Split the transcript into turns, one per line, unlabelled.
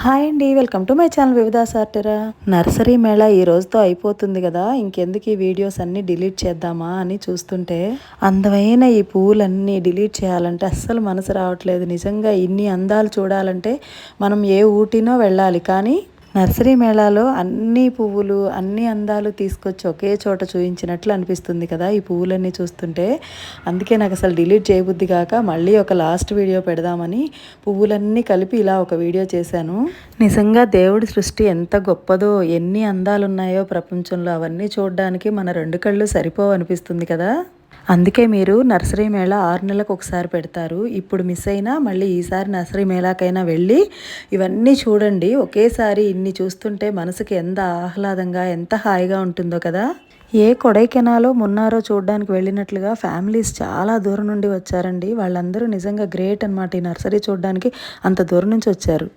Hi అండి, welcome to my channel వివిధ సార్టరా. Nursery Mela ఈ రోజుతో అయిపోతుంది కదా, ఇంకెందుకు ఈ వీడియోస్ అన్నీ డిలీట్ చేద్దామా అని చూస్తుంటే అందమైన ఈ పువ్వులన్నీ డిలీట్ చేయాలంటే అస్సలు మనసు రావట్లేదు. నిజంగా ఇన్ని అందాలు చూడాలంటే మనం ఏ ఊటీనో వెళ్ళాలి, కానీ నర్సరీ మేళాలో అన్ని పువ్వులు అన్ని అందాలు తీసుకొచ్చి ఒకే చోట చూయించినట్లు అనిపిస్తుంది కదా ఈ పువ్వులన్నీ చూస్తుంటే. అందుకే నాకు అసలు డిలీట్ చేయబుద్ధి కాక మళ్ళీ ఒక లాస్ట్ వీడియో పెడదామని పువ్వులన్నీ కలిపి ఇలా ఒక వీడియో చేశాను. నిజంగా దేవుడి సృష్టి ఎంత గొప్పదో, ఎన్ని అందాలు ఉన్నాయో ప్రపంచంలో, అవన్నీ చూడడానికి మన రెండు కళ్ళు సరిపోవు అనిపిస్తుంది కదా. అందుకే మీరు నర్సరీ మేళా 6 నెలలకు ఒకసారి పెడతారు. ఇప్పుడు మిస్ అయినా మళ్ళీ ఈసారి నర్సరీ మేళాకైనా వెళ్ళి ఇవన్నీ చూడండి. ఒకేసారి ఇన్ని చూస్తుంటే మనసుకి ఎంత ఆహ్లాదంగా ఎంత హాయిగా ఉంటుందో కదా. ఏ కొడైకెనాలో మున్నారో చూడడానికి వెళ్ళినట్లుగా ఫ్యామిలీస్ చాలా దూరం నుండి వచ్చారండి. వాళ్ళందరూ నిజంగా గ్రేట్ అనమాట. ఈ నర్సరీ చూడడానికి అంత దూరం నుంచి వచ్చారు.